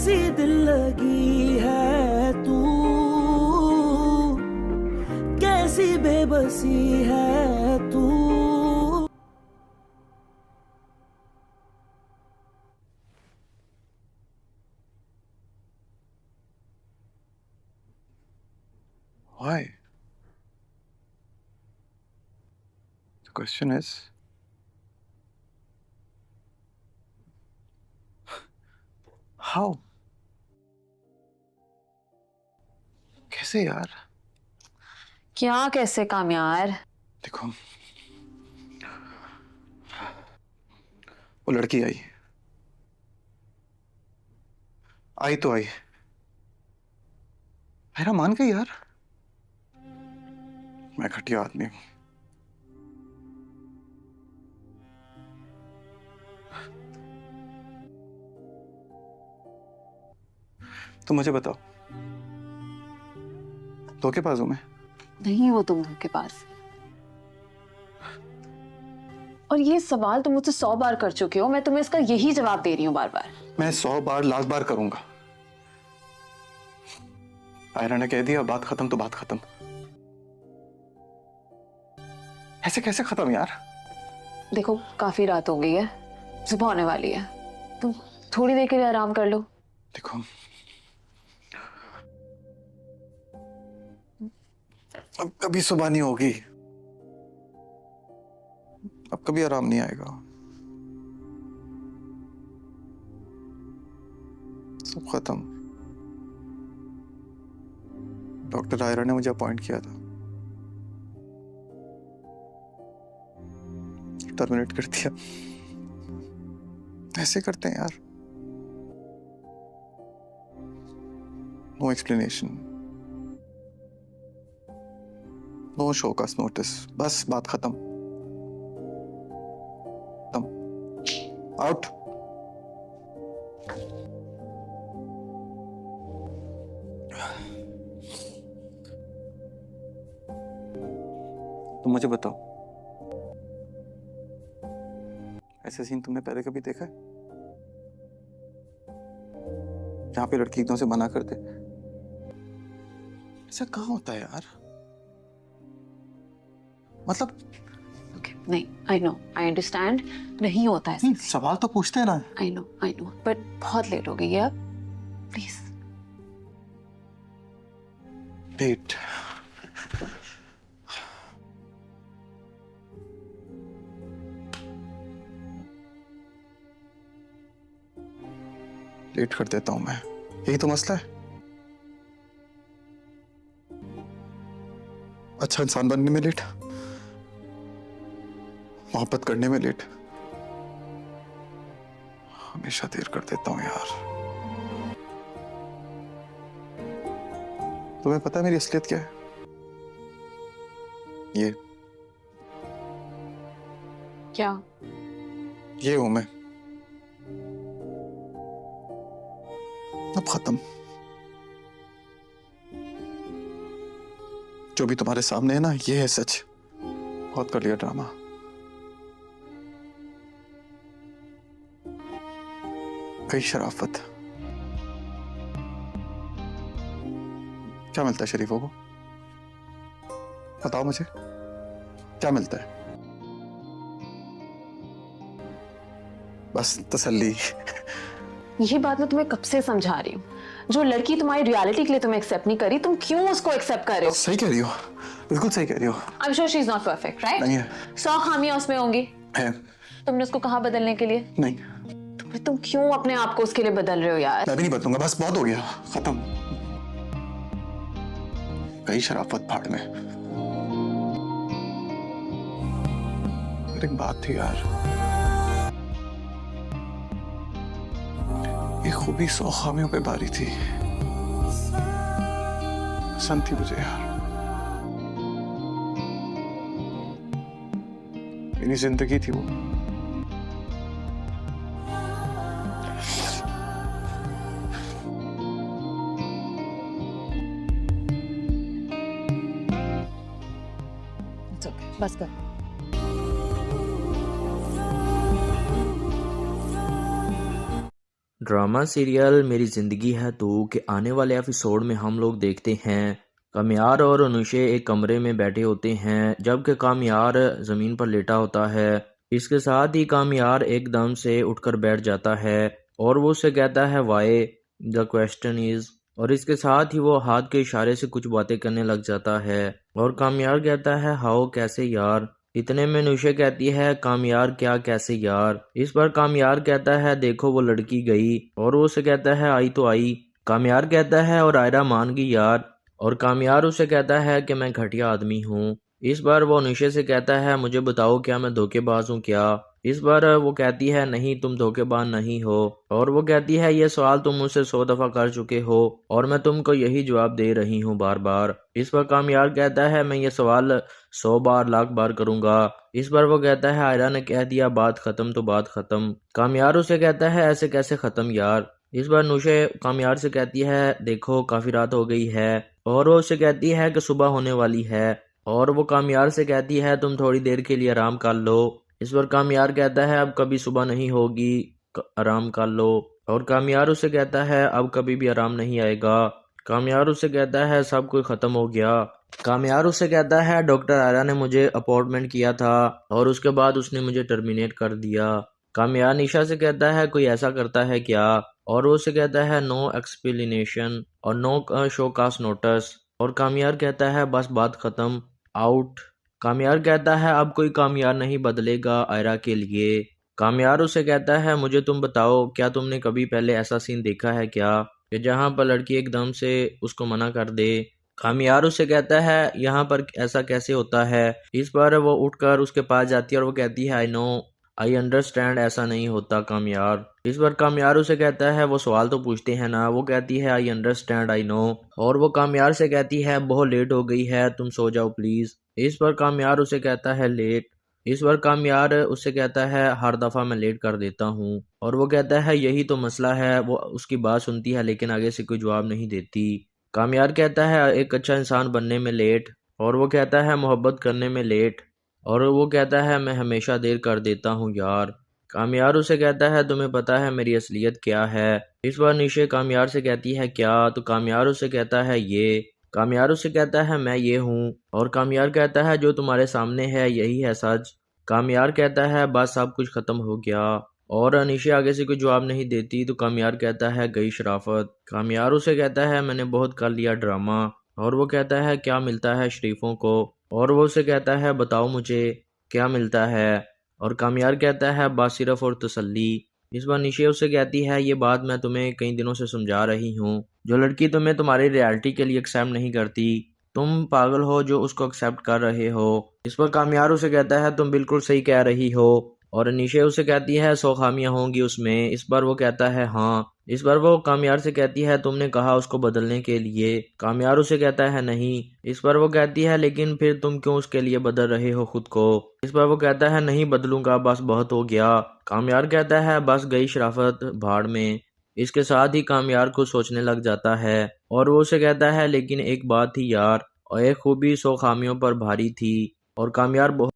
कैसी दिल लगी है तू, कैसी बेबसी है तू। Why? The question is, how? कैसे यार? क्या कैसे काम यार? देखो, वो लड़की आई आई तो आई, मेरा मान गई यार। मैं घटिया आदमी हूं। तुम मुझे बताओ, धोखेबाज हूं मैं? नहीं हो तुम के पास। और ये सवाल तुम मुझसे 100 बार कर चुके हो, मैं तुम्हें इसका यही जवाब दे रही हूँ बार बार। मैं 100 बार 1,00,000 बार करूंगा। आयरा ने कह दिया बात खत्म तो बात खत्म। ऐसे कैसे खत्म यार? देखो काफी रात हो गई है, सुबह होने वाली है, तुम थोड़ी देर के लिए आराम कर लो। देखो, अब कभी सुबह नहीं होगी, अब कभी आराम नहीं आएगा। सब खत्म। डॉक्टर आयरा ने मुझे अपॉइंट किया था, टर्मिनेट कर दिया। ऐसे करते हैं यार, no explanation, no show cause notice, बस बात खत्म। आउट। तुम मुझे बताओ, ऐसे सीन तुमने पहले कभी देखा है जहां पे लड़की एकदम से मना कर दे? ऐसा कहाँ होता है यार? मतलब नहीं, आई नो, आई अंडरस्टैंड, नहीं होता है। सवाल तो पूछते हैं ना। आई नो, बट बहुत लेट हो गई है अब, प्लीज। लेट? लेट कर देता हूं मैं, यही तो मसला है। अच्छा इंसान बनने में लेट, मोहब्बत करने में लेट, हमेशा देर कर देता हूं यार। तुम्हें पता है मेरी असलियत क्या है? क्या? ये हूं मैं। अब खत्म। जो भी तुम्हारे सामने है ना, ये है सच। बहुत कर लिया ड्रामा। कई शराफत। क्या मिलता है शरीफों को? बताओ मुझे, क्या मिलता है? बस तसल्ली। यही बात मैं तुम्हें कब से समझा रही हूँ। जो लड़की तुम्हारी रियलिटी के लिए तुम्हें एक्सेप्ट नहीं करी, तुम क्यों उसको एक्सेप्ट कर रहे हो? सही कह रही हो, बिल्कुल सही कह रही हो। I am sure she is not perfect, right? नहीं है। 100 खामियां उसमें होंगी। है। तुमने उसको कहा बदलने के लिए? नहीं। तुम क्यों अपने आप को उसके लिए बदल रहे हो यार? मैं भी नहीं बदलूंगा, बस बहुत हो गया, खत्म। कई शराफत भाड़ में। एक बात थी यार, एक खूबी 100 खामियों पे भारी थी। पसंद थी मुझे यार, मेरी जिंदगी थी वो। बस कर। ड्रामा सीरियल मेरी ज़िंदगी है तू के आने वाले एपिसोड में हम लोग देखते हैं कामियार और अनुशे एक कमरे में बैठे होते हैं जबकि कामियार ज़मीन पर लेटा होता है। इसके साथ ही कामियार एकदम से उठकर बैठ जाता है और वो उससे कहता है वाई द क्वेश्चन इज़, और इसके साथ ही वो हाथ के इशारे से कुछ बातें करने लग जाता है और कामियार कहता है हाउ कैसे यार। इतने में नुशे कहती है कामियार क्या कैसे यार। इस पर कामियार कहता है देखो वो लड़की गई, और वो उसे कहता है आई तो आई। कामियार कहता है और आयरा मान गई यार, और कामियार उसे कहता है कि मैं घटिया आदमी हूँ। इस बार वो नुशे से कहता है मुझे बताओ क्या मैं धोखेबाज हूँ क्या। इस बार वो कहती है नहीं तुम धोखेबाज नहीं हो, और वो कहती है ये सवाल तुम मुझसे 100 दफ़ा कर चुके हो और मैं तुमको यही जवाब दे रही हूँ बार बार। इस पर कामियार कहता है मैं ये सवाल 100 बार लाख बार करूंगा। इस बार वो कहता है आयरा ने कह दिया बात खत्म तो बात खत्म। कामियार उसे कहता है ऐसे कैसे खत्म यार। इस बार नुशे कामियार से कहती है देखो काफी रात हो गई है, और वो उसे कहती है कि सुबह होने वाली है, और वो कामियार से कहती है तुम थोड़ी देर के लिए आराम कर लो। इस पर कामियार कहता है अब कभी सुबह नहीं होगी, आराम कर लो। और कामियार उसे कहता है अब कभी भी आराम नहीं आएगा। कामियार उसे कहता है सब कुछ खत्म हो गया। कामियार उसे कहता है डॉक्टर आयरा ने मुझे अपॉइंटमेंट किया था और उसके बाद उसने मुझे टर्मिनेट कर दिया। कामियार निशा से कहता है कोई ऐसा करता है क्या, और वो उसे कहता है नो एक्सप्लेनेशन और नो शो कास्ट नोटिस। और कामियार कहता है बस बात खत्म, आउट। कामियार कहता है अब कोई कामियार नहीं बदलेगा आयरा के लिए। कामियार उसे कहता है मुझे तुम बताओ क्या तुमने कभी पहले ऐसा सीन देखा है क्या कि जहाँ पर लड़की एकदम से उसको मना कर दे। कामियार उसे कहता है यहाँ पर ऐसा कैसे होता है। इस पर वो उठकर उसके पास जाती है और वो कहती है आई नो आई अंडरस्टैंड, ऐसा नहीं होता कामियार। इस पर कामियार उसे कहता है वो सवाल तो पूछते हैं ना। वो कहती है आई अंडरस्टैंड आई नो, और वो कामियार से कहती है बहुत लेट हो गई है तुम सो जाओ प्लीज। इस पर कामियार उसे कहता है लेट। इस पर कामियार उससे कहता है हर दफा मैं लेट कर देता हूँ, और वो कहता है यही तो मसला है। वो उसकी बात सुनती है लेकिन आगे से कोई जवाब नहीं देती। कामियार कहता है एक अच्छा इंसान बनने में लेट, और वो कहता है मोहब्बत करने में लेट, और वो कहता है मैं हमेशा देर कर देता हूँ यार। कामियार उसे कहता है तुम्हें पता है मेरी असलियत क्या है। इस बार निशे कामियार से कहती है क्या, तो कामियार उसे कहता है ये। कामियार उसे कहता है मैं ये हूँ, और कामियार कहता है जो तुम्हारे सामने है यही है सच। कामियार कहता है बस सब कुछ खत्म हो गया, और अनिशा आगे से कोई जवाब नहीं देती। तो कामियार कहता है गई शराफत। कामियार उसे कहता है मैंने बहुत कर लिया ड्रामा, और वो कहता है क्या मिलता है शरीफों को, और वो उसे कहता है बताओ मुझे क्या मिलता है। और कामियार कहता है बस सिर्फ और तसल्ली। इस बार निशे उसे कहती है ये बात मैं तुम्हें कई दिनों से समझा रही हूँ, जो लड़की तुम्हें तुम्हारी रियलिटी के लिए एक्सेप्ट नहीं करती तुम पागल हो जो उसको एक्सेप्ट कर रहे हो। इस पर कामियार उसे कहता है तुम बिल्कुल सही कह रही हो, और निशे उसे कहती है 100 खामियां होंगी उसमें। इस बार वो कहता है हाँ। इस बार वो कामियार से कहती है तुमने कहा उसको बदलने के लिए। कामियार उसे कहता है नहीं। इस बार वो कहती है लेकिन फिर तुम क्यों उसके लिए बदल रहे हो खुद को। इस बार वो कहता है नहीं बदलूंगा बस बहुत हो गया। कामियार कहता है बस गई शराफत भाड़ में। इसके साथ ही कामियार को सोचने लग जाता है, और वो उसे कहता है लेकिन एक बात थी यार, और एक खूबी 100 खामियों पर भारी थी। और कामियार बहुत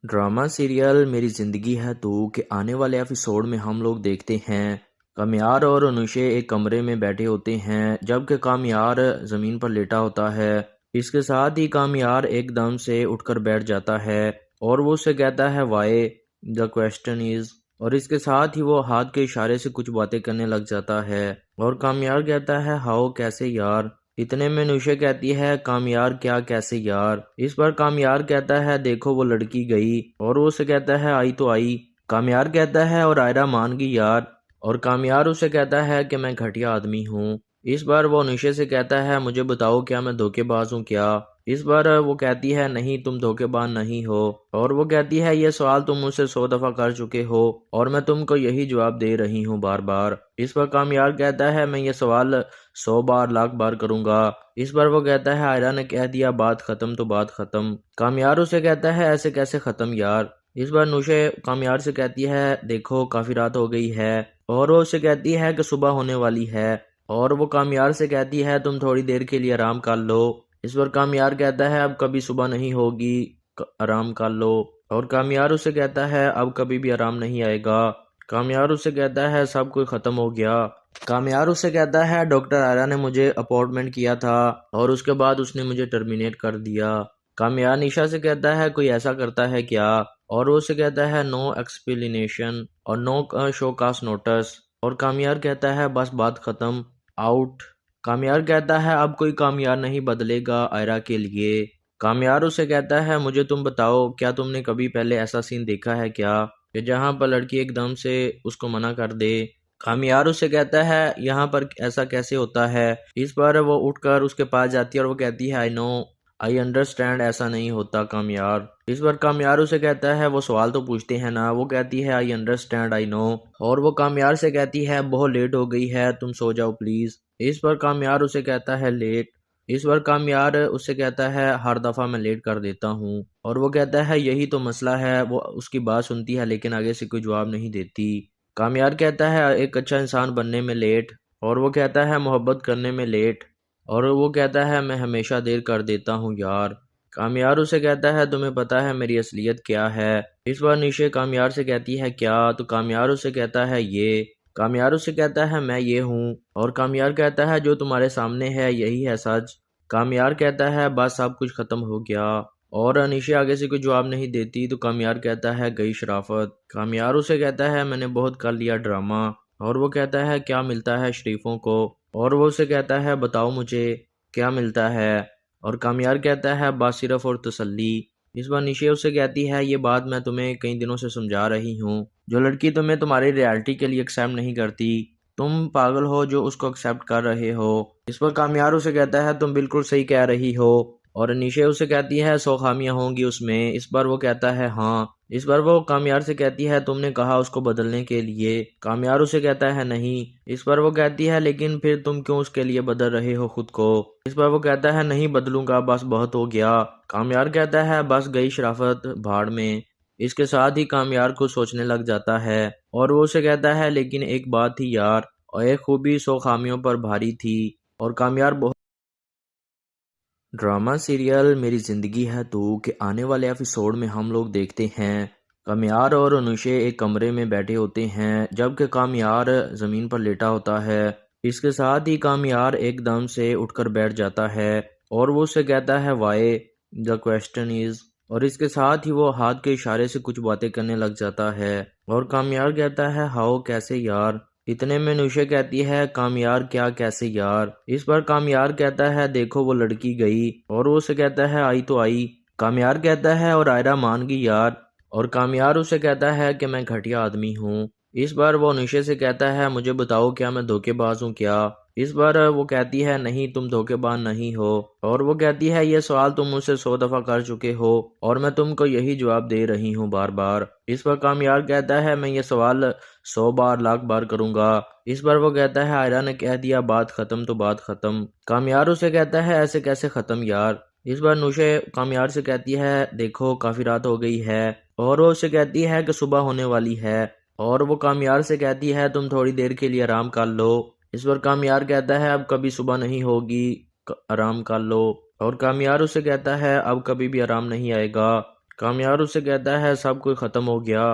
ड्रामा सीरियल मेरी ज़िंदगी है तू के आने वाले एपिसोड में हम लोग देखते हैं कामियार और अनुशे एक कमरे में बैठे होते हैं जबकि कामियार ज़मीन पर लेटा होता है। इसके साथ ही कामियार एकदम से उठकर बैठ जाता है और वो उससे कहता है वाई द क्वेश्चन इज़, और इसके साथ ही वो हाथ के इशारे से कुछ बातें करने लग जाता है। और कामियार कहता है हाउ कैसे यार। इतने में नुशे कहती है कामियार क्या कैसे यार। इस पर कामियार कहता है देखो वो लड़की गई, और वो उसे कहता है आई तो आई। कामियार कहता है और आयरा मान गई यार, और कामियार उसे कहता है कि मैं घटिया आदमी हूँ। इस बार वो नुशे से कहता है मुझे बताओ क्या मैं धोखेबाज हूँ क्या। इस बार वो कहती है नहीं तुम धोखेबाज नहीं हो, और वो कहती है ये सवाल तुम मुझसे 100 दफ़ा कर चुके हो और मैं तुमको यही जवाब दे रही हूँ बार बार। इस पर कामियार कहता है मैं ये सवाल 100 बार लाख बार करूंगा। इस बार वो कहता है आयरा ने कह दिया बात खत्म तो बात खत्म। कामियार उसे कहता है ऐसे कैसे खत्म यार। इस बार नुशे कामियार से कहती है देखो काफी रात हो गई है, और वो उसे कहती है कि सुबह होने वाली है, और वो कामियार से कहती है तुम थोड़ी देर के लिए आराम कर लो। इस पर कामियार कहता है अब कभी सुबह नहीं होगी, आराम कर लो। और कामियार उसे कहता है अब कभी भी आराम नहीं आएगा। कामयार उससे कहता है सब कुछ ख़त्म हो गया। कामयार उससे कहता है डॉक्टर आयरा ने मुझे अपॉइंटमेंट किया था और उसके बाद उसने मुझे टर्मिनेट कर दिया। कामयार निशा से कहता है कोई ऐसा करता है क्या, और वो उससे कहता है नो एक्सप्लेनेशन और नो शो कास्ट नोटिस। और कामयार कहता है बस बात ख़त्म, आउट। कामयार कहता है अब कोई कामयार नहीं बदलेगा आयरा के लिए। कामयार उससे कहता है मुझे तुम बताओ, क्या तुमने कभी पहले ऐसा सीन देखा है क्या कि जहाँ पर लड़की एकदम से उसको मना कर दे। कामयार उससे कहता है यहाँ पर ऐसा कैसे होता है। इस पर वो उठकर उसके पास जाती है और वो कहती है आई नो, आई अंडरस्टैंड, ऐसा नहीं होता कामयार। इस पर कामयार उसे कहता है वो सवाल तो पूछते हैं ना। वो कहती है आई अंडरस्टैंड, आई नो। और वो कामयार से कहती है बहुत लेट हो गई है, तुम सो जाओ प्लीज। इस पर कामयार उसे कहता है लेट। इस पर कामयार उससे कहता है हर दफा मैं लेट कर देता हूँ। और वो कहता है यही तो मसला है। वो उसकी बात सुनती है लेकिन आगे से कोई जवाब नहीं देती। कामयार कहता है एक अच्छा इंसान बनने में लेट। और वो कहता है मोहब्बत करने में लेट। और वो कहता है मैं हमेशा देर कर देता हूँ यार। कामयार उसे कहता है तुम्हें पता है मेरी असलियत क्या है। इस बार निशे कामयार से कहती है क्या, तो कामयार उसे कहता है ये। कामयार उसे कहता है मैं ये हूँ। और कामयार कहता है जो तुम्हारे सामने है यही है सच। कामयार कहता है बस सब कुछ खत्म हो गया। और अनिशे आगे से कोई जवाब नहीं देती तो कामयार कहता है गई शराफत। कामयार उसे कहता है मैंने बहुत कर लिया ड्रामा। और वो कहता है क्या मिलता है शरीफों को। और वो उसे कहता है बताओ मुझे क्या मिलता है। और कामयार कहता है बस सिर्फ और तसल्ली। इस बार निशे उसे कहती है ये बात मैं तुम्हें कई दिनों से समझा रही हूँ। जो लड़की तुम्हें तुम्हारी रियलिटी के लिए एक्सेप्ट नहीं करती, तुम पागल हो जो उसको एक्सेप्ट कर रहे हो। इस पर कामयार उसे कहता है तुम बिल्कुल सही कह रही हो। और निशे उसे कहती है 100 खामियां होंगी उसमें। इस पर वो कहता है हाँ। इस पर वो कामयार से कहती है तुमने कहा उसको बदलने के लिए। कामयार उसे कहता है नहीं। इस पर वो कहती है लेकिन फिर तुम क्यों उसके लिए बदल रहे हो खुद को। इस पर वो कहता है नहीं बदलूंगा, बस बहुत हो गया। कामयार कहता है बस गई शराफत भाड़ में। इसके साथ ही कामयार को सोचने लग जाता है। और वो उसे कहता है लेकिन एक बात थी यार, और एक खूबी 100 खामियों पर भारी थी। और कामयार बहुत ड्रामा सीरियल मेरी ज़िंदगी है तू के आने वाले एपिसोड में हम लोग देखते हैं कामयार और अनुशे एक कमरे में बैठे होते हैं जबकि कामयार ज़मीन पर लेटा होता है। इसके साथ ही कामयार एकदम से उठकर बैठ जाता है और वो उससे कहता है वाई द क्वेश्चन इज़। और इसके साथ ही वो हाथ के इशारे से कुछ बातें करने लग जाता है। और कामयार कहता है हाउ, कैसे यार। इतने में नुशे कहती है कामयार क्या कैसे यार। इस पर कामयार कहता है देखो वो लड़की गई। और वो उसे कहता है आई तो आई। कामयार कहता है और आयरा मान गई यार। और कामयार उसे कहता है कि मैं घटिया आदमी हूँ। इस बार वो नुशे से कहता है मुझे बताओ क्या मैं धोखेबाज हूँ क्या। इस बार वो कहती है नहीं तुम धोखेबाज नहीं हो। और वो कहती है ये सवाल तुम मुझसे 100 दफा कर चुके हो और मैं तुमको यही जवाब दे रही हूँ बार बार। इस पर कामयार कहता है मैं ये सवाल 100 बार लाख बार करूंगा। इस बार वो कहता है आयरा ने कह दिया बात खत्म तो बात खत्म। कामयार उसे कहता है ऐसे कैसे खत्म यार। इस बार नुशे कामयार से कहती है देखो काफी रात हो गई है। और वो उसे कहती है कि सुबह होने वाली है। और वो कामयार से कहती है तुम थोड़ी देर के लिए आराम कर लो। इस पर कामयार कहता है अब कभी सुबह नहीं होगी, आराम कर लो। और कामयार उसे कहता है अब कभी भी आराम नहीं आएगा। कामयार उसे कहता है सब कुछ खत्म हो गया।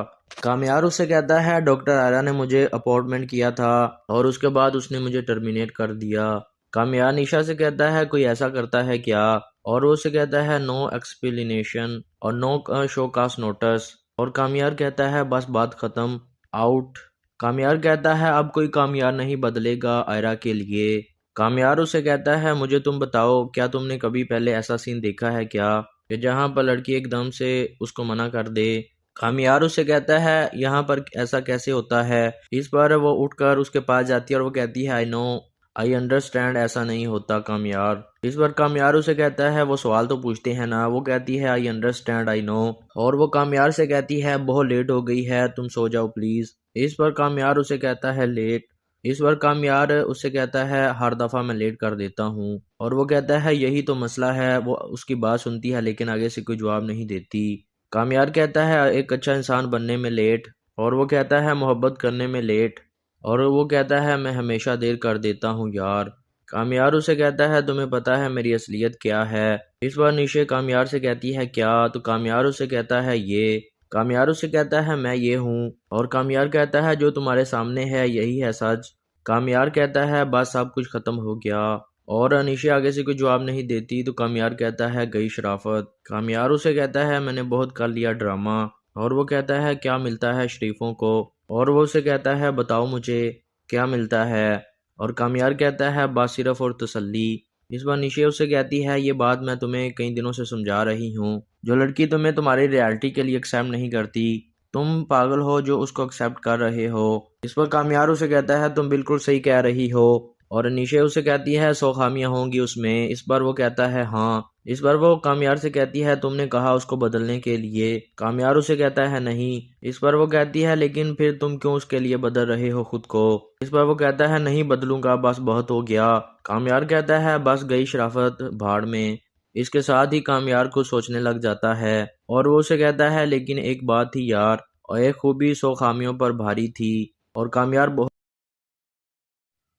कामयार उससे कहता है डॉक्टर आयरा ने मुझे अपॉइंटमेंट किया था और उसके बाद उसने मुझे टर्मिनेट कर दिया। कामयार निशा से कहता है कोई ऐसा करता है क्या। और वो उसे कहता है नो एक्सप्लेनेशन और नो शो कास्ट नोटिस। और कामयार कहता है बस बात खत्म, आउट। कामयार कहता है अब कोई कामयार नहीं बदलेगा आयरा के लिए। कामयार उसे कहता है मुझे तुम बताओ, क्या तुमने कभी पहले ऐसा सीन देखा है क्या कि जहाँ पर लड़की एकदम से उसको मना कर दे। कामयार उसे कहता है यहाँ पर ऐसा कैसे होता है। इस पर वो उठकर उसके पास जाती है और वो कहती है आई नो, आई अंडरस्टैंड, ऐसा नहीं होता कामयार। इस पर कामयार उसे कहता है वो सवाल तो पूछते हैं ना। वो कहती है आई अंडरस्टैंड, आई नो। और वो कामयार से कहती है बहुत लेट हो गई है, तुम सो जाओ प्लीज। इस पर कामयार उसे कहता है लेट। इस पर कामयार उससे कहता है हर दफा मैं लेट कर देता हूँ। और वो कहता है यही तो मसला है। वो उसकी बात सुनती है लेकिन आगे से कोई जवाब नहीं देती। कामयार कहता है एक अच्छा इंसान बनने में लेट। और वो कहता है मोहब्बत करने में लेट। और वो कहता है मैं हमेशा देर कर देता हूँ यार। कामयार उसे कहता है तुम्हें पता है मेरी असलियत क्या है। इस बार निशे कामयार से कहती है क्या, तो कामयार उसे कहता है ये। कामयार उससे कहता है मैं ये हूँ, और कामयार कहता है जो तुम्हारे सामने है यही है सच। कामयार कहता है बस सब कुछ खत्म हो गया, और अनीशा आगे से कोई जवाब नहीं देती तो कामयार कहता है गई शराफत। कामयार उसे कहता है मैंने बहुत कर लिया ड्रामा, और वो कहता है क्या मिलता है शरीफों को, और वो उसे कहता है बताओ मुझे क्या मिलता है, और कामयार कहता है बस सिर्फ और तसल्ली। इस बार निशे उसे कहती है ये बात मैं तुम्हें कई दिनों से समझा रही हूँ, जो लड़की तुम्हें तुम्हारी रियलिटी के लिए एक्सेप्ट नहीं करती तुम पागल हो जो उसको एक्सेप्ट कर रहे हो। इस पर कामयार उसे कहता है तुम बिल्कुल सही कह रही हो, और निशे उसे कहती है 100 खामियां होंगी उसमें। इस बार वो कहता है हाँ। इस बार वो कामयार से कहती है तुमने कहा उसको बदलने के लिए। कामयार उसे कहता है नहीं। इस बार वो कहती है लेकिन फिर तुम क्यों उसके लिए बदल रहे हो खुद को। इस बार वो कहता है नहीं बदलूंगा, बस बहुत हो गया। कामयार कहता है बस गई शराफत भाड़ में। इसके साथ ही कामयार को सोचने लग जाता है, और वो उसे कहता है लेकिन एक बात थी यार, और एक खूबी 100 खामियों पर भारी थी। और कामयार बहुत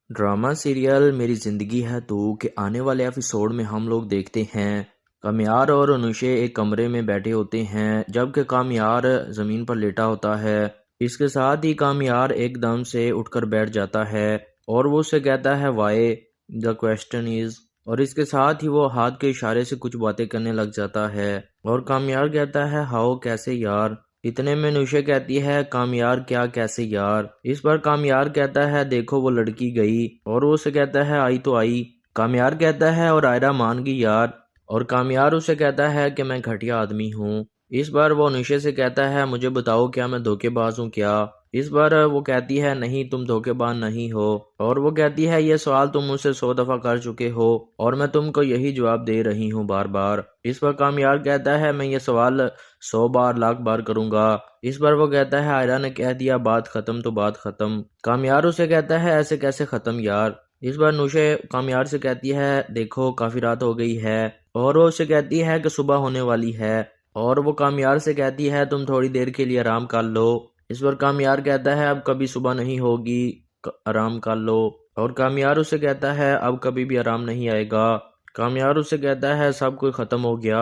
ड्रामा सीरियल मेरी ज़िंदगी है तू के आने वाले एपिसोड में हम लोग देखते हैं कामयार और अनुशे एक कमरे में बैठे होते हैं, जबकि कामयार ज़मीन पर लेटा होता है। इसके साथ ही कामयार एकदम से उठकर बैठ जाता है, और वो उससे कहता है वाई द क्वेश्चन इज़, और इसके साथ ही वो हाथ के इशारे से कुछ बातें करने लग जाता है। और कामयार कहता है हाउ कैसे यार। इतने में नुशे कहती है कामयार क्या कैसे यार। इस पर कामयार कहता है देखो वो लड़की गई, और वो उसे कहता है आई तो आई। कामयार कहता है और आयरा मान गई यार, और कामयार उसे कहता है कि मैं घटिया आदमी हूँ। इस बार वो नुशे से कहता है मुझे बताओ क्या मैं धोखेबाज हूँ क्या। इस बार वो कहती है नहीं तुम धोखेबाज नहीं हो, और वो कहती है ये सवाल तुम मुझसे 100 दफा कर चुके हो और मैं तुमको यही जवाब दे रही हूँ बार बार। इस पर कामयार कहता है मैं ये सवाल 100 बार लाख बार करूंगा। इस बार वो कहता है आयरा ने कह दिया बात खत्म तो बात खत्म। कामयार उसे कहता है ऐसे कैसे खत्म यार। इस बार नुशे कामयार से कहती है देखो काफी रात हो गई है, और वो उसे कहती है कि सुबह होने वाली है, और वो कामयार से कहती है तुम थोड़ी देर के लिए आराम कर लो। इस पर कामयार कहता है अब कभी सुबह नहीं होगी, आराम कर लो। और कामयार उसे कहता है अब कभी भी आराम नहीं आएगा। कामयार उसे कहता है सब कुछ खत्म हो गया।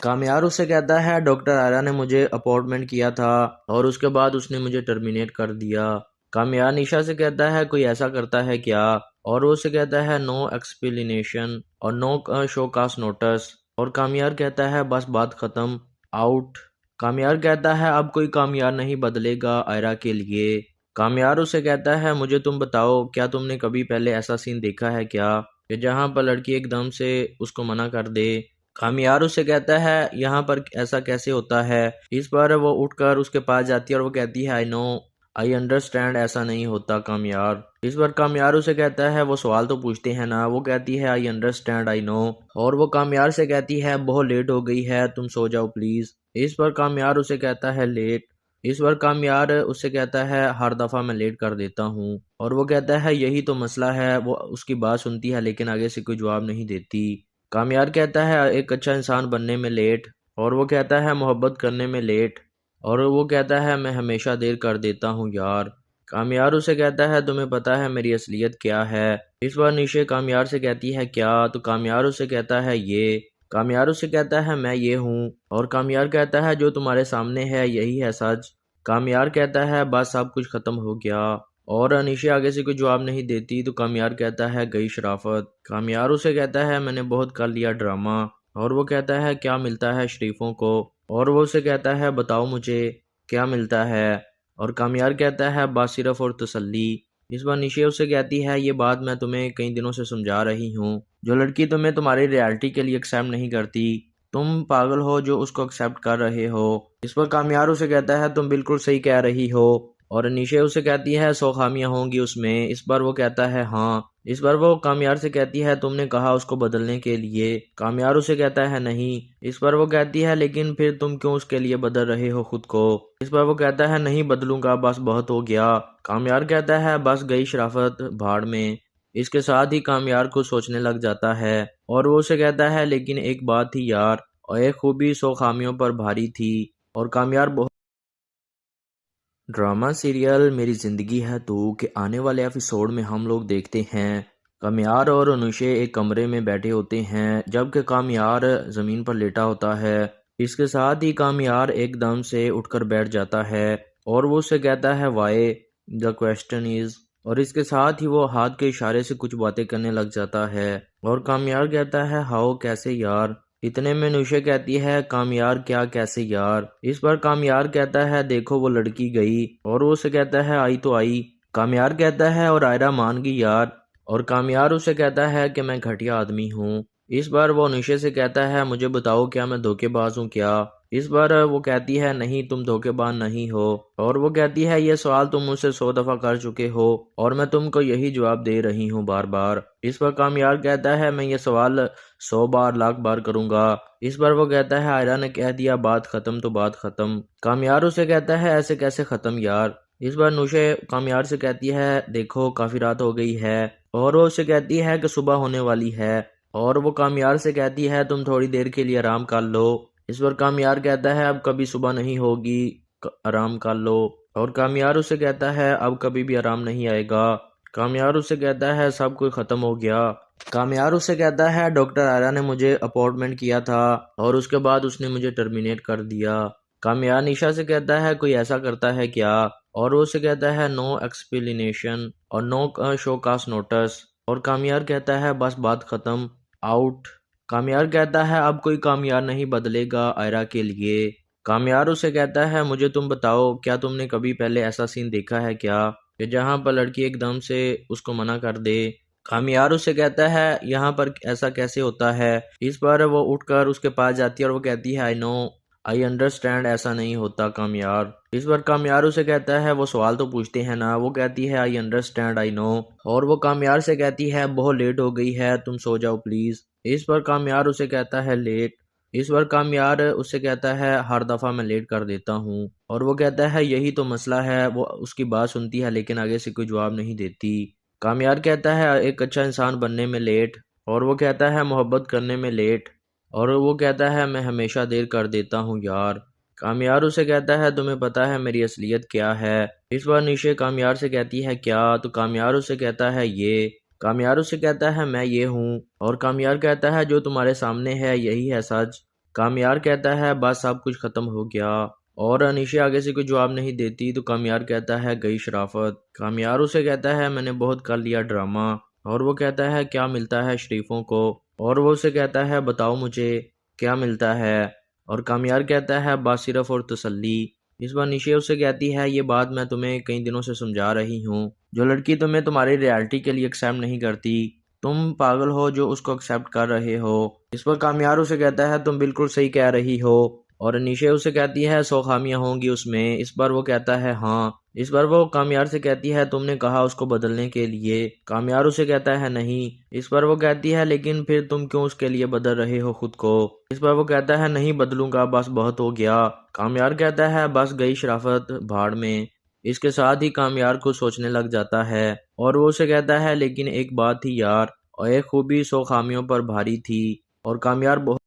कामयार उसे कहता है डॉक्टर आयरा ने मुझे अपॉइंटमेंट किया था और उसके बाद उसने मुझे टर्मिनेट कर दिया। कामयार निशा से कहता है कोई ऐसा करता है क्या, और वो उसे कहता है नो एक्सप्लेनेशन और नो शो कास्ट नोटिस। और कामयार कहता है बस बात खत्म, आउट। कामयार कहता है अब कोई कामयार नहीं बदलेगा आयरा के लिए। कामयार उसे कहता है मुझे तुम बताओ क्या तुमने कभी पहले ऐसा सीन देखा है क्या कि जहाँ पर लड़की एकदम से उसको मना कर दे। कामयार उसे कहता है यहाँ पर ऐसा कैसे होता है। इस पर वो उठकर उसके पास जाती है और वो कहती है आई नो आई अंडरस्टैंड, ऐसा नहीं होता कामयार। इस बार कामयार उसे कहता है वो सवाल तो पूछते हैं ना। वो कहती है आई अंडरस्टैंड आई नो, और वो कामयार से कहती है बहुत लेट हो गई है तुम सो जाओ प्लीज। इस पर कामयार उसे कहता है लेट। इस बार कामयार उससे कहता है हर दफा मैं लेट कर देता हूँ, और वो कहता है यही तो मसला है। वो उसकी बात सुनती है लेकिन आगे से कोई जवाब नहीं देती। कामयार कहता है एक अच्छा इंसान बनने में लेट, और वो कहता है मोहब्बत करने में लेट, और वो कहता है मैं हमेशा देर कर देता हूँ यार। कामयार उसे कहता है तुम्हें पता है मेरी असलियत क्या है। इस बार निशे कामयार से कहती है क्या, तो कामयार उसे कहता है ये। कामयार उसे कहता है मैं ये हूँ, और कामयार कहता है जो तुम्हारे सामने है यही है सच। कामयार कहता है बस सब कुछ खत्म हो गया, और अनीशे आगे से कोई जवाब नहीं देती तो कामयार कहता है गई शराफत। कामयार उसे कहता है मैंने बहुत कर लिया ड्रामा, और वो कहता है क्या मिलता है शरीफों को, और वो उसे कहता है बताओ मुझे क्या मिलता है, और कामयार कहता है बस सिर्फ और तसल्ली। इस बार निशे उसे कहती है ये बात मैं तुम्हें कई दिनों से समझा रही हूँ, जो लड़की तुम्हें तुम्हारी रियलिटी के लिए एक्सेप्ट नहीं करती तुम पागल हो जो उसको एक्सेप्ट कर रहे हो। इस पर कामयार उसे कहता है तुम बिल्कुल सही कह रही हो, और निशे उसे कहती है 100 खामियां होंगी उसमें। इस बार वो कहता है हाँ। इस बार वो कामयार से कहती है तुमने कहा उसको बदलने के लिए। कामयार उसे कहता है नहीं। इस बार वो कहती है लेकिन फिर तुम क्यों उसके लिए बदल रहे हो खुद को। इस बार वो कहता है नहीं बदलूंगा, बस बहुत हो गया। कामयार कहता है बस गई शराफत भाड़ में। इसके साथ ही कामयार को सोचने लग जाता है, और वो उसे कहता है लेकिन एक बात थी यार, और एक खूबी 100 खामियों पर भारी थी। और कामयार बहुत ड्रामा सीरियल मेरी ज़िंदगी है तू के आने वाले एपिसोड में हम लोग देखते हैं कामयार और अनुशे एक कमरे में बैठे होते हैं, जबकि कामयार ज़मीन पर लेटा होता है। इसके साथ ही कामयार एकदम से उठकर बैठ जाता है और वो उससे कहता है वाई, द क्वेश्चन इज। और इसके साथ ही वो हाथ के इशारे से कुछ बातें करने लग जाता है और कामयार कहता है हाउ, कैसे यार। इतने में नूशे कहती है कामयार क्या कैसे यार। इस पर कामयार कहता है देखो वो लड़की गई, और वो उसे कहता है आई तो आई। कामयार कहता है और आयरा मान गई यार। और कामयार उसे कहता है कि मैं घटिया आदमी हूँ। इस बार वो नूशे से कहता है मुझे बताओ क्या मैं धोखेबाज हूँ क्या। इस बार वो कहती है नहीं, तुम धोखेबाज नहीं हो। और वो कहती है ये सवाल तुम मुझसे 100 दफा कर चुके हो और मैं तुमको यही जवाब दे रही हूँ बार बार। इस पर कामयार कहता है मैं ये सवाल 100 बार लाख बार करूंगा। इस बार वो कहता है आयरा ने कह दिया बात खत्म तो बात खत्म। कामयार उसे कहता है ऐसे कैसे खत्म यार। इस बार नूशे कामयार से कहती है देखो काफी रात हो गई है, और वो उसे कहती है कि सुबह होने वाली है। और वो कामयार से कहती है तुम थोड़ी देर के लिए आराम कर लो। इस पर कामयार कहता है अब कभी सुबह नहीं होगी, आराम कर लो। और कामयार उसे कहता है अब कभी भी आराम नहीं आएगा। कामयार उसे कहता है सब कुछ खत्म हो गया। कामयार उसे कहता है डॉक्टर आयरा ने मुझे अपॉइंटमेंट किया था और उसके बाद उसने मुझे टर्मिनेट कर दिया। कामयार निशा से कहता है कोई ऐसा करता है क्या, और वो उसे कहता है नो एक्सप्लेनेशन और नो शो कास्ट नोटिस। और कामयार कहता है बस बात खत्म, आउट। कामयार कहता है अब कोई कामयार नहीं बदलेगा आयरा के लिए। कामयार उसे कहता है मुझे तुम बताओ क्या तुमने कभी पहले ऐसा सीन देखा है क्या कि जहाँ पर लड़की एकदम से उसको मना कर दे। कामयार उसे कहता है यहाँ पर ऐसा कैसे होता है। इस पर वो उठकर उसके पास जाती है और वो कहती है आई नो, आई अंडरस्टैंड, ऐसा नहीं होता कामयार। इस पर कामयार उसे कहता है वो सवाल तो पूछते हैं ना। वो कहती है आई अंडरस्टैंड, आई नो। और वो कामयार से कहती है बहुत लेट हो गई है, तुम सो जाओ प्लीज। इस पर कामयार उसे कहता है लेट। इस पर कामयार उससे कहता है हर दफा मैं लेट कर देता हूँ। और वो कहता है यही तो मसला है। वो उसकी बात सुनती है लेकिन आगे से कोई जवाब नहीं देती। कामयार कहता है एक अच्छा इंसान बनने में लेट। और वो कहता है मोहब्बत करने में लेट। और वो कहता है मैं हमेशा देर कर देता हूँ यार। कामयार उसे कहता है तुम्हें पता है मेरी असलियत क्या है। इस बार निशे कामयार से कहती है क्या, तो कामयार उसे कहता है ये। कामयार उसे कहता है मैं ये हूँ। और कामयार कहता है जो तुम्हारे सामने है यही है सच। कामयार कहता है बस सब कुछ खत्म हो गया। और अनिशे आगे से कोई जवाब नहीं देती तो कामयार कहता है गई शराफत। कामयार उसे कहता है मैंने बहुत कर लिया ड्रामा। और वो कहता है क्या मिलता है शरीफों को। और वो उसे कहता है बताओ मुझे क्या मिलता है। और कामयार कहता है बस सिर्फ और तसल्ली। इस बार निशे उसे कहती है ये बात मैं तुम्हें कई दिनों से समझा रही हूँ। जो लड़की तुम्हें तुम्हारी रियलिटी के लिए एक्सेप्ट नहीं करती, तुम पागल हो जो उसको एक्सेप्ट कर रहे हो। इस पर कामयार उसे कहता है तुम बिल्कुल सही कह रही हो। और निशे उसे कहती है 100 खामियां होंगी उसमें। इस बार वो कहता है हाँ। इस बार वो कामयार से कहती है तुमने कहा उसको बदलने के लिए। कामयार उसे कहता है नहीं। इस पर वो कहती है लेकिन फिर तुम क्यों उसके लिए बदल रहे हो खुद को। इस पर वो कहता है नहीं बदलूंगा, बस बहुत हो गया। कामयार कहता है बस गई शराफत भाड़ में। इसके साथ ही कामयार को सोचने लग जाता है और वो उसे कहता है लेकिन एक बात थी यार, और एक खूबी 100 खामियों पर भारी थी। और कामयार बहुत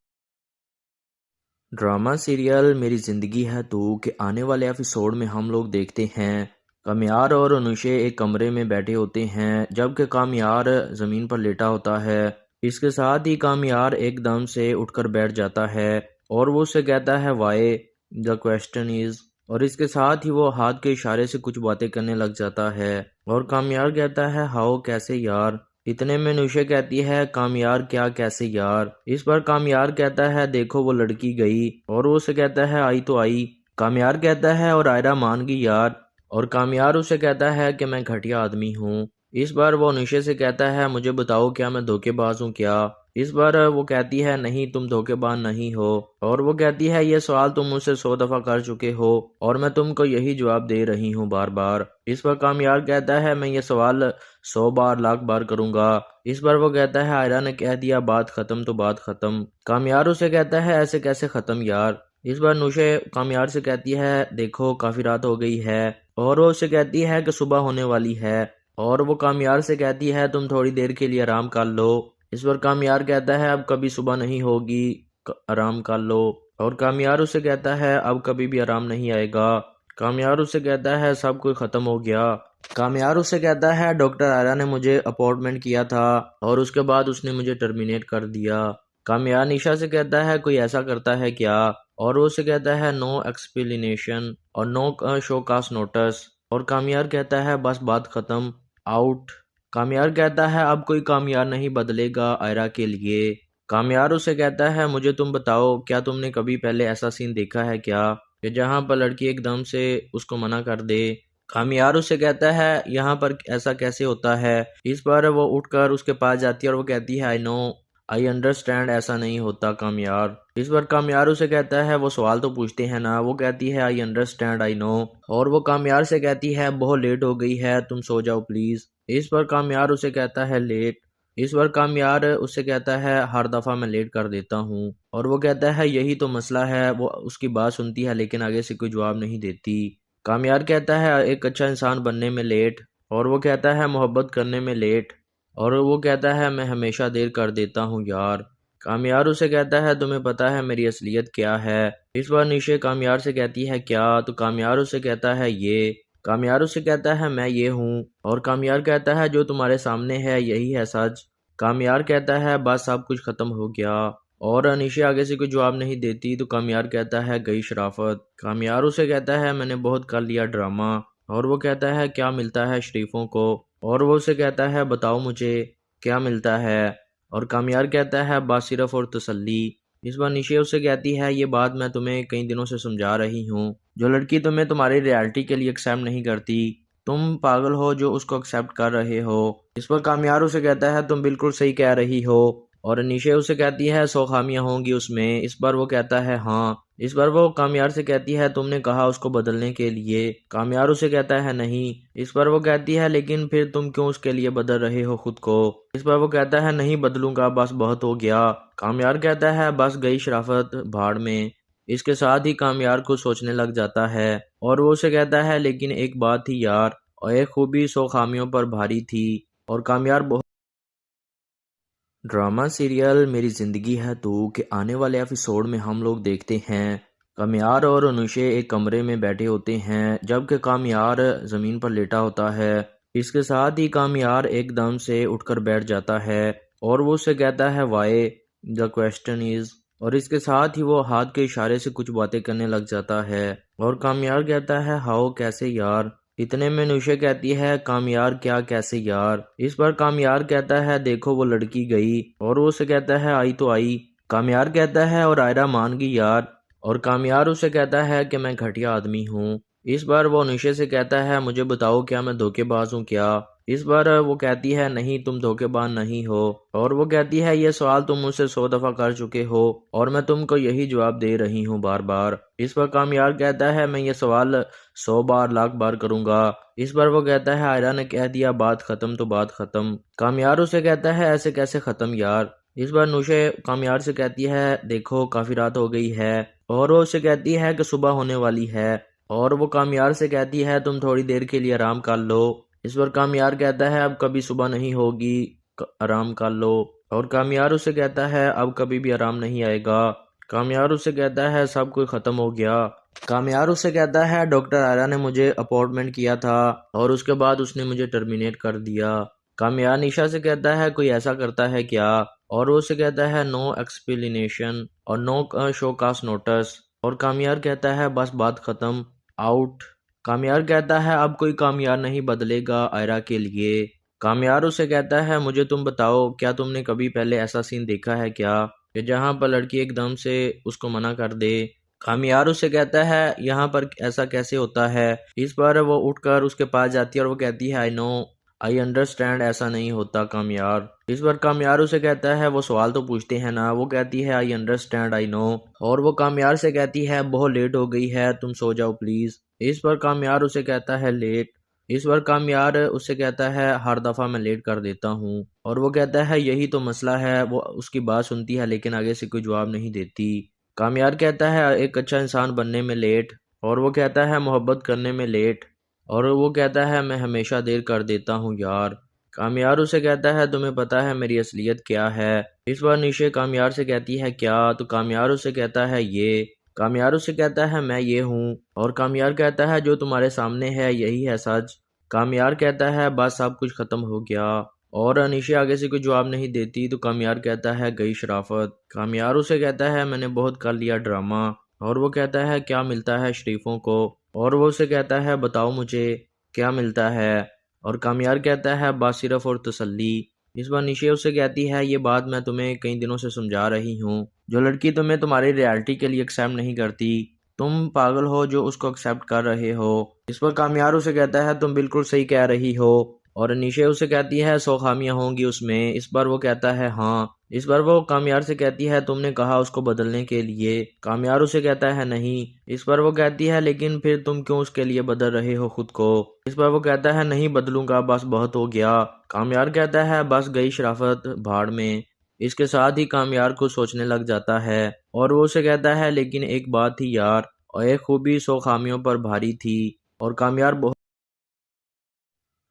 ड्रामा सीरियल मेरी ज़िंदगी है तू के आने वाले एपिसोड में हम लोग देखते हैं कामयार और अनुशे एक कमरे में बैठे होते हैं जबकि कामयार ज़मीन पर लेटा होता है। इसके साथ ही कामयार एकदम से उठकर बैठ जाता है और वो उससे कहता है वाई, द क्वेश्चन इज। और इसके साथ ही वो हाथ के इशारे से कुछ बातें करने लग जाता है और कामयार कहता है हाउ, कैसे यार। इतने में नूशे कहती है कामयार क्या कैसे यार। इस पर कामयार कहता है देखो वो लड़की गई, और वो उसे कहता है आई तो आई। कामयार कहता है और आयरा मान गई यार। और कामयार उसे कहता है कि मैं घटिया आदमी हूँ। इस बार वो नूशे से कहता है मुझे बताओ क्या मैं धोखेबाज हूँ क्या। इस बार वो कहती है नहीं, तुम धोखेबाज नहीं हो। और वो कहती है ये सवाल तुम मुझसे 100 दफा कर चुके हो और मैं तुमको यही जवाब दे रही हूँ बार बार। इस पर कामयार कहता है मैं ये सवाल 100 बार लाख बार करूंगा। इस बार वो कहता है आयरा ने कह दिया बात खत्म तो बात खत्म। कामयार उसे कहता है ऐसे कैसे खत्म यार। इस बार नूशे कामयार से कहती है देखो काफी रात हो गई है, और वो उसे कहती है कि सुबह होने वाली है। और वो कामयार से कहती है तुम थोड़ी देर के लिए आराम कर लो। इस पर कामयार कहता है अब कभी सुबह नहीं होगी, आराम कर लो। और कामयार उसे कहता है अब कभी भी आराम नहीं आएगा। कामयार उसे कहता है सब कुछ खत्म हो गया। कामयार उसे कहता है डॉक्टर आयरा ने मुझे अपॉइंटमेंट किया था और उसके बाद उसने मुझे टर्मिनेट कर दिया। कामयार निशा से कहता है कोई ऐसा करता है क्या, और वो उसे कहता है नो एक्सप्लेनेशन और नो शो कास्ट नोटिस, और कामयार कहता है बस बात खत्म, आउट। कामयार कहता है अब कोई कामयार नहीं बदलेगा आयरा के लिए। कामयार उसे कहता है मुझे तुम बताओ, क्या तुमने कभी पहले ऐसा सीन देखा है क्या कि जहाँ पर लड़की एकदम से उसको मना कर दे। कामयार उसे कहता है यहाँ पर ऐसा कैसे होता है। इस पर वो उठकर उसके पास जाती है और वो कहती है आई नो, आई अंडरस्टैंड, ऐसा नहीं होता कामयार। इस पर कामयार उसे कहता है वो सवाल तो पूछते हैं ना। वो कहती है आई अंडरस्टैंड, आई नो, और वो कामयार से कहती है बहुत लेट हो गई है, तुम सो जाओ प्लीज। इस पर कामयार उसे कहता है लेट। इस पर कामयार उससे कहता है हर दफा मैं लेट कर देता हूँ, और वो कहता है यही तो मसला है। वो उसकी बात सुनती है लेकिन आगे से कोई जवाब नहीं देती। कामयार कहता है एक अच्छा इंसान बनने में लेट, और वो कहता है मोहब्बत करने में लेट, और वो कहता है मैं हमेशा देर कर देता हूँ यार। कामयार उसे कहता है तुम्हें पता है मेरी असलियत क्या है। इस बार निशे कामयार से कहती है क्या, तो कामयार उसे कहता है ये। कामयार उसे कहता है मैं ये हूँ, और कामयार कहता है जो तुम्हारे सामने है यही है सच। कामयार कहता है बस सब कुछ खत्म हो गया, और अनिशे आगे से कोई जवाब नहीं देती। तो कामयार कहता है गई शराफत। कामयार उसे कहता है मैंने बहुत कर लिया ड्रामा, और वो कहता है क्या मिलता है शरीफों को, और वो उसे कहता है बताओ मुझे क्या मिलता है। और कामयार कहता है बस सिर्फ और तसल्ली। इस बार निशे उसे कहती है ये बात मैं तुम्हें कई दिनों से समझा रही हूँ, जो लड़की तुम्हें तुम्हारी रियलिटी के लिए एक्सेप्ट नहीं करती, तुम पागल हो जो उसको एक्सेप्ट कर रहे हो। इस पर कामयार उसे कहता है तुम बिल्कुल सही कह रही हो, और निशे उसे कहती है 100 खामियां होंगी उसमें। इस पर वो कहता है हाँ। इस पर वो कामयार से कहती है तुमने कहा उसको बदलने के लिए। कामयार उसे कहता है नहीं। इस पर वो कहती है लेकिन फिर तुम क्यों उसके लिए बदल रहे हो खुद को। इस पर वो कहता है नहीं बदलूंगा, बस बहुत हो गया। कामयार कहता है बस गई शराफत भाड़ में। इसके साथ ही कामयार कुछ सोचने लग जाता है, और वो उसे कहता है लेकिन एक बात थी यार, और एक खूबी 100 खामियों पर भारी थी। और कामयार बहुत ड्रामा सीरियल मेरी ज़िंदगी है तू के आने वाले एपिसोड में हम लोग देखते हैं कामयार और अनुशे एक कमरे में बैठे होते हैं, जबकि कामयार ज़मीन पर लेटा होता है। इसके साथ ही कामयार एकदम से उठकर बैठ जाता है, और वो उससे कहता है वाई द क्वेश्चन इज़, और इसके साथ ही वो हाथ के इशारे से कुछ बातें करने लग जाता है। और कामयार कहता है हाउ, कैसे यार। इतने में नुशे कहती है कामयार क्या कैसे यार। इस पर कामयार कहता है देखो वो लड़की गई, और वो उसे कहता है आई तो आई। कामयार कहता है और आयरा मान गई यार। और कामयार उसे कहता है कि मैं घटिया आदमी हूँ। इस बार वो नुशे से कहता है मुझे बताओ क्या मैं धोखेबाज हूँ क्या। इस बार वो कहती है नहीं तुम धोखेबाज नहीं हो, और वो कहती है ये सवाल तुम मुझसे 100 दफा कर चुके हो और मैं तुमको यही जवाब दे रही हूँ बार बार। इस पर कामयार कहता है मैं ये सवाल 100 बार लाख बार करूंगा। इस बार वो कहता है आयरा ने कह दिया बात खत्म तो बात खत्म। कामयार उसे कहता है ऐसे कैसे खत्म यार। इस बार नुशे कामयार से कहती है देखो काफी रात हो गई है, और वो उसे कहती है कि सुबह होने वाली है, और वो कामयार से कहती है तुम थोड़ी देर के लिए आराम कर लो। इस पर कामयार कहता है अब कभी सुबह नहीं होगी, आराम कर लो। और कामयार उसे कहता है अब कभी भी आराम नहीं आएगा। कामयार उसे कहता है सब कुछ खत्म हो गया। कामयार उससे कहता है डॉक्टर आयरा ने मुझे अपॉइंटमेंट किया था और उसके बाद उसने मुझे टर्मिनेट कर दिया। कामयार निशा से कहता है कोई ऐसा करता है क्या, और वो उसे कहता है नो एक्सप्लेनेशन और नो शो कास्ट नोटिस, और कामयार कहता है बस बात खत्म, आउट। कामयार कहता है अब कोई कामयार नहीं बदलेगा आयरा के लिए। कामयार उसे कहता है मुझे तुम बताओ, क्या तुमने कभी पहले ऐसा सीन देखा है क्या कि जहाँ पर लड़की एकदम से उसको मना कर दे। कामयार उसे कहता है यहाँ पर ऐसा कैसे होता है। इस पर वो उठकर उसके पास जाती है और वो कहती है आई नो, आई अंडरस्टैंड, ऐसा नहीं होता कामयार। इस पर कामयार उसे कहता है वो सवाल तो पूछते हैं ना। वो कहती है आई अंडरस्टैंड, आई नो, और वो कामयार से कहती है बहुत लेट हो गई है, तुम सो जाओ प्लीज। इस पर कामयार उसे कहता है लेट। इस पर कामयार उससे कहता है हर दफा मैं लेट कर देता हूँ, और वो कहता है यही तो मसला है। वो उसकी बात सुनती है लेकिन आगे से कोई जवाब नहीं देती। कामयार कहता है एक अच्छा इंसान बनने में लेट, और वो कहता है मोहब्बत करने में लेट, और वो कहता है मैं हमेशा देर कर देता हूँ यार। कामयार उसे कहता है तुम्हें पता है मेरी असलियत क्या है। इस बार निशे कामयार से कहती है क्या, तो कामयार उसे कहता है ये। कामयार उसे कहता है मैं ये हूँ, और कामयार कहता है जो तुम्हारे सामने है यही है सच। कामयार कहता है बस सब कुछ खत्म हो गया, और अनीशा आगे से कोई जवाब नहीं देती तो कामयार कहता है गई शराफत। कामयार उसे कहता है मैंने बहुत कर लिया ड्रामा। और वो कहता है क्या मिलता है शरीफों को। और वो उसे कहता है बताओ मुझे क्या मिलता है। और कामयार कहता है बस सिर्फ और तसल्ली। इस बार निशे उसे कहती है ये बात मैं तुम्हें कई दिनों से समझा रही हूँ, जो लड़की तुम्हें तुम्हारी रियलिटी के लिए एक्सेप्ट नहीं करती तुम पागल हो जो उसको एक्सेप्ट कर रहे हो। इस पर कामयार उसे कहता है तुम बिल्कुल सही कह रही हो। और निशे उसे कहती है 100 खामियां होंगी उसमें। इस बार वो कहता है हाँ। इस बार वो कामयार से कहती है तुमने कहा उसको बदलने के लिए। कामयार उसे कहता है नहीं। इस बार वो कहती है लेकिन फिर तुम क्यों उसके लिए बदल रहे हो खुद को। इस बार वो कहता है नहीं बदलूंगा बस बहुत हो गया। कामयार कहता है बस गई शराफत भाड़ में। इसके साथ ही कामयार को सोचने लग जाता है और वो उसे कहता है लेकिन एक बात थी यार और एक खूबी 100 खामियों पर भारी थी। और कामयार बहुत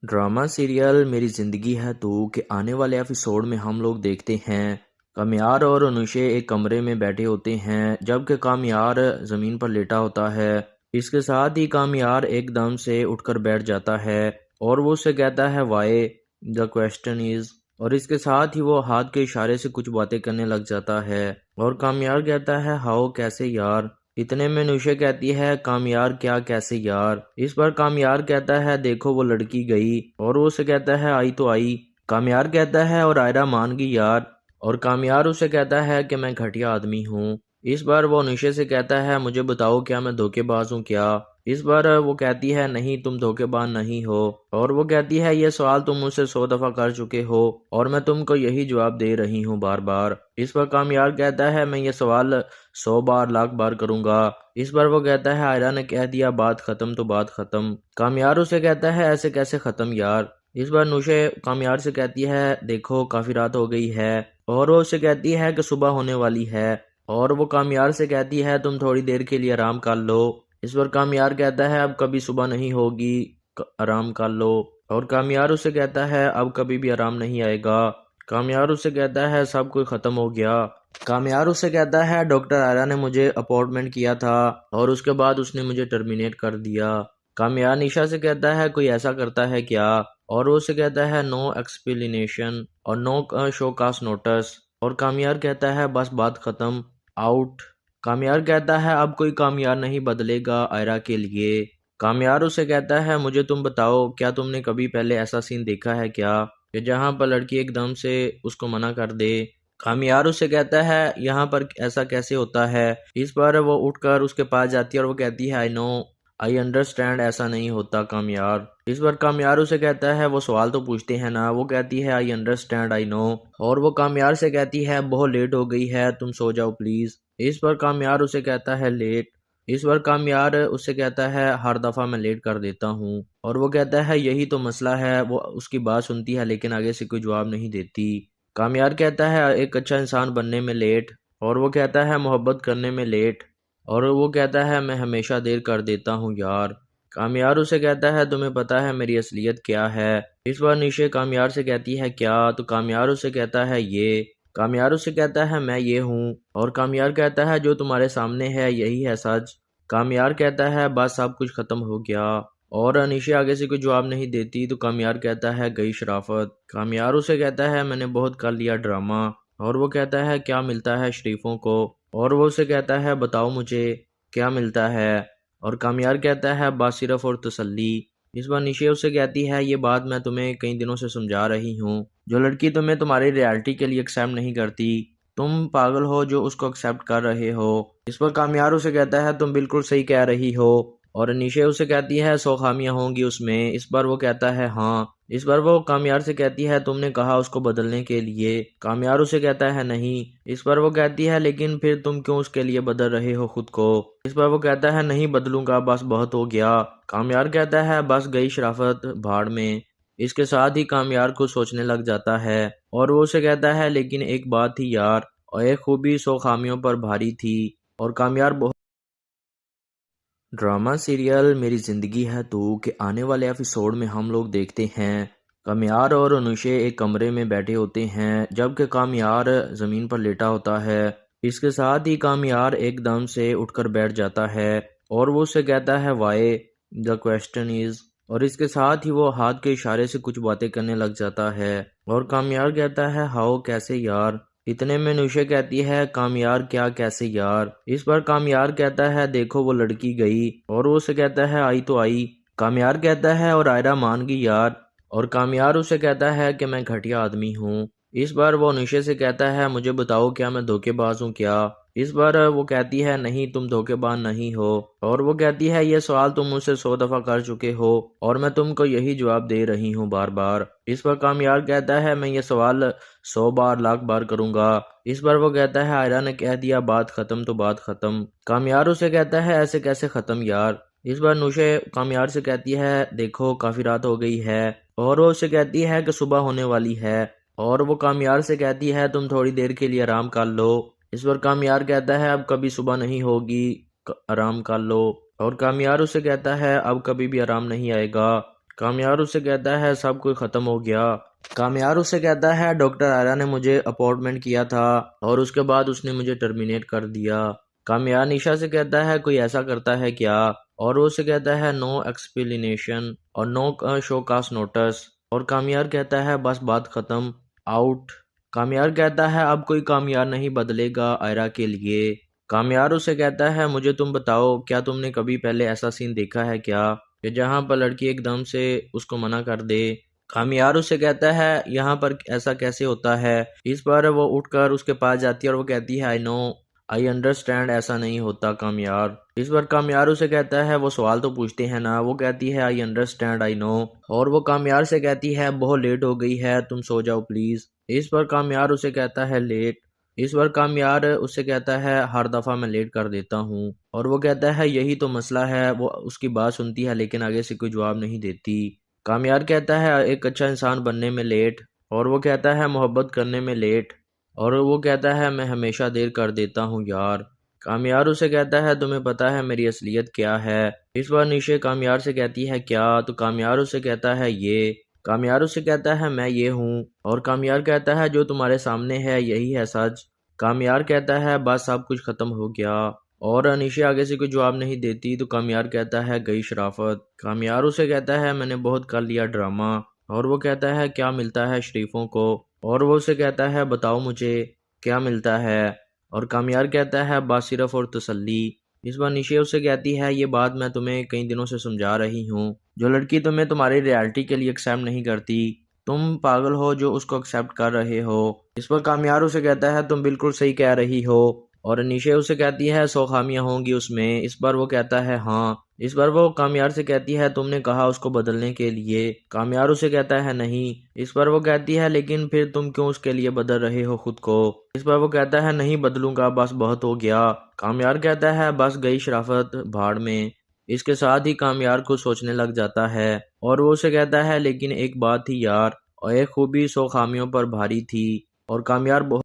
ड्रामा सीरियल मेरी ज़िंदगी है तू के आने वाले एपिसोड में हम लोग देखते हैं कामयार और अनुशे एक कमरे में बैठे होते हैं जबकि कामयार ज़मीन पर लेटा होता है। इसके साथ ही कामयार एकदम से उठकर बैठ जाता है और वो उससे कहता है वाई द क्वेश्चन इज़। और इसके साथ ही वो हाथ के इशारे से कुछ बातें करने लग जाता है और कामयार कहता है हाउ कैसे यार। इतने में नुशे कहती है कामयार क्या कैसे यार। इस पर कामयार कहता है देखो वो लड़की गई। और वो उसे कहता है आई तो आई। कामयार कहता है और आयरा मान गई यार। और कामयार उसे कहता है कि मैं घटिया आदमी हूँ। इस बार वो नुशे से कहता है मुझे बताओ क्या मैं धोखेबाज हूँ क्या। इस बार वो कहती है नहीं तुम धोखेबाज नहीं हो। और वो कहती है ये सवाल तुम मुझसे 100 दफा कर चुके हो और मैं तुमको यही जवाब दे रही हूँ बार बार। इस पर कामयार कहता है मैं ये सवाल 100 बार लाख बार करूंगा। इस बार वो कहता है आयरा ने कह दिया बात खत्म तो बात खत्म। कामयार उसे कहता है ऐसे कैसे खत्म यार। इस बार नुशे कामयार से कहती है देखो काफी रात हो गई है। और वो उसे कहती है कि सुबह होने वाली है। और वो कामयार से कहती है तुम थोड़ी देर के लिए आराम कर लो। इस पर कामयार कहता है अब कभी सुबह नहीं होगी आराम कर लो। और कामयार उसे कहता है अब कभी भी आराम नहीं आएगा। कामयार उसे कहता है सब कुछ खत्म हो गया। कामयार उसे कहता है डॉक्टर आयरा ने मुझे अपॉइंटमेंट किया था और उसके बाद उसने मुझे टर्मिनेट कर दिया। कामयार निशा से कहता है कोई ऐसा करता है क्या। और वो उसे कहता है नो एक्सप्लेनेशन और नो शो कास्ट नोटिस। और कामयार कहता है बस बात खत्म आउट। कामयार कहता है अब कोई कामयार नहीं बदलेगा आयरा के लिए। कामयार उसे कहता है मुझे तुम बताओ क्या तुमने कभी पहले ऐसा सीन देखा है क्या कि जहाँ पर लड़की एकदम से उसको मना कर दे। कामयार उसे कहता है यहाँ पर ऐसा कैसे होता है। इस बार वो उठकर उसके पास जाती है और वो कहती है आई नो आई अंडरस्टैंड ऐसा नहीं होता कामयार। इस बार कामयार उसे कहता है वो सवाल तो पूछते हैं ना। वो कहती है आई अंडरस्टैंड आई नो। और वो कामयार से कहती है बहुत लेट हो गई है तुम सो जाओ प्लीज। इस पर कामयार उसे कहता है लेट। इस बार कामयार उससे कहता है हर दफा मैं लेट कर देता हूँ। और वो कहता है यही तो मसला है। वो उसकी बात सुनती है लेकिन आगे से कोई जवाब नहीं देती। कामयार कहता है एक अच्छा इंसान बनने में लेट। और वो कहता है मोहब्बत करने में लेट। और वो कहता है मैं हमेशा देर कर देता हूँ यार। कामयार उसे कहता है तुम्हें पता है मेरी असलियत क्या है। इस बार निशे कामयार से कहती है क्या। तो कामयार उसे कहता है ये। कामयार उसे कहता है मैं ये हूँ। और कामयार कहता है जो तुम्हारे सामने है यही है सच। कामयार कहता है बस सब कुछ खत्म हो गया। और अनीशा आगे से कोई जवाब नहीं देती तो कामयार कहता है गई शराफत। कामयार उसे कहता है मैंने बहुत कर लिया ड्रामा। और वो कहता है क्या मिलता है शरीफों को। और वो उसे कहता है बताओ मुझे क्या मिलता है। और कामयार कहता है बस सिर्फ और तसल्ली। इस बार निशे उसे कहती है ये बात मैं तुम्हें कई दिनों से समझा रही हूँ, जो लड़की तुम्हें तुम्हारी रियलिटी के लिए एक्सेप्ट नहीं करती तुम पागल हो जो उसको एक्सेप्ट कर रहे हो। इस पर कामयार उसे कहता है तुम बिल्कुल सही कह रही हो। और निशे उसे कहती है 100 खामियां होंगी उसमें। इस बार वो कहता है हाँ। इस बार वो कामयार से कहती है तुमने कहा उसको बदलने के लिए। कामयार उसे कहता है नहीं। इस बार वो कहती है लेकिन फिर तुम क्यों उसके लिए बदल रहे हो खुद को। इस बार वो कहता है नहीं बदलूंगा बस बहुत हो गया। कामयार कहता है बस गई शराफत भाड़ में। इसके साथ ही कामयार को सोचने लग जाता है और वो उसे कहता है लेकिन एक बात थी यार और एक खूबी 100 खामियों पर भारी थी। और कामयार बहुत ड्रामा सीरियल मेरी ज़िंदगी है तू के आने वाले एपिसोड में हम लोग देखते हैं कामयार और अनुशे एक कमरे में बैठे होते हैं जबकि कामयार ज़मीन पर लेटा होता है। इसके साथ ही कामयार एकदम से उठकर बैठ जाता है और वो उससे कहता है वाई द क्वेश्चन इज़। और इसके साथ ही वो हाथ के इशारे से कुछ बातें करने लग जाता है। और कामयार कहता है हाओ कैसे यार। इतने में नूशे कहती है कामयार क्या कैसे यार। इस पर कामयार कहता है देखो वो लड़की गई। और वो उसे कहता है आई तो आई। कामयार कहता है और आयरा मान गई यार। और कामयार उसे कहता है कि मैं घटिया आदमी हूँ। इस बार वो नूशे से कहता है मुझे बताओ क्या मैं धोखेबाज हूँ क्या। इस बार वो कहती है नहीं तुम धोखेबाज नहीं हो। और वो कहती है ये सवाल तुम मुझसे 100 दफा कर चुके हो और मैं तुमको यही जवाब दे रही हूँ बार बार। इस पर कामयार कहता है मैं ये सवाल 100 बार लाख बार करूंगा। इस बार वो कहता है आयरा ने कह दिया बात खत्म तो बात खत्म। कामयार उसे कहता है ऐसे कैसे खत्म यार। इस बार नूशे कामयार से कहती है देखो काफी रात हो गई है। और वो उसे कहती है कि सुबह होने वाली है। और वो कामयार से कहती है तुम थोड़ी देर के लिए आराम कर लो। इस पर कामयार कहता है अब कभी सुबह नहीं होगी आराम कर लो। और कामयार उसे कहता है अब कभी भी आराम नहीं आएगा। कामयार उसे कहता है सब कुछ खत्म हो गया। कामयार उसे कहता है डॉक्टर आयरा ने मुझे अपॉइंटमेंट किया था और उसके बाद उसने मुझे टर्मिनेट कर दिया। कामयार निशा से कहता है कोई ऐसा करता है क्या। और वो उसे कहता है नो एक्सप्लेनेशन और नो शो कास्ट नोटिस। और कामयार कहता है बस बात खत्म आउट। कामयार कहता है अब कोई कामयार नहीं बदलेगा आयरा के लिए। कामयार उसे कहता है मुझे तुम बताओ क्या तुमने कभी पहले ऐसा सीन देखा है क्या कि जहाँ पर लड़की एकदम से उसको मना कर दे। कामयार उसे कहता है यहाँ पर ऐसा कैसे होता है। इस पर वो उठकर उसके पास जाती है और वो कहती है आई नो आई अंडरस्टैंड ऐसा नहीं होता कामयार। इस बार कामयार उसे कहता है वो सवाल तो पूछते हैं ना। वो कहती है आई अंडरस्टैंड आई नो। और वो कामयार से कहती है बहुत लेट हो गई है तुम सो जाओ प्लीज। इस पर कामयार उसे कहता है लेट। इस बार कामयार उससे कहता है हर दफा मैं लेट कर देता हूँ। और वो कहता है यही तो मसला है। वो उसकी बात सुनती है लेकिन आगे से कोई जवाब नहीं देती। कामयार कहता है एक अच्छा इंसान बनने में लेट। और वो कहता है मोहब्बत करने में लेट। और वो कहता है मैं हमेशा देर कर देता हूँ यार। कामयार उसे कहता है तुम्हें पता है मेरी असलियत क्या है। इस बार निशे कामयार से कहती है क्या। तो कामयार उसे कहता है ये। कामयार उसे कहता है मैं ये हूँ। और कामयार कहता है जो तुम्हारे सामने है यही है सच। कामयार कहता है बस सब कुछ खत्म हो गया। और अनिशे आगे से कोई जवाब नहीं देती तो कामयार कहता है गई शराफत। कामयार उसे कहता है मैंने बहुत कर लिया ड्रामा। और वो कहता है क्या मिलता है शरीफों को। और वो उसे कहता है बताओ मुझे क्या मिलता है। और कामयार कहता है बस सिर्फ और तसल्ली। इस बार निशे उसे कहती है ये बात मैं तुम्हें कई दिनों से समझा रही हूँ। जो लड़की तुम्हें तुम्हारी रियलिटी के लिए एक्सेप्ट नहीं करती तुम पागल हो जो उसको एक्सेप्ट कर रहे हो। इस पर कामयार उसे कहता है तुम बिल्कुल सही कह रही हो। और निशे उसे कहती है 100 खामियां होंगी उसमें। इस बार वो कहता है हाँ। इस बार वो कामयार से कहती है तुमने कहा उसको बदलने के लिए। कामयार उसे कहता है नहीं। इस बार वो कहती है लेकिन फिर तुम क्यों उसके लिए बदल रहे हो खुद को। इस बार वो कहता है नहीं बदलूंगा बस बहुत हो गया। कामयार कहता है बस गई शराफत भाड़ में। इसके साथ ही कामयार को सोचने लग जाता है। और वो उसे कहता है लेकिन एक बात थी यार और एक खूबी 100 खामियों पर भारी थी। और कामयार बहुत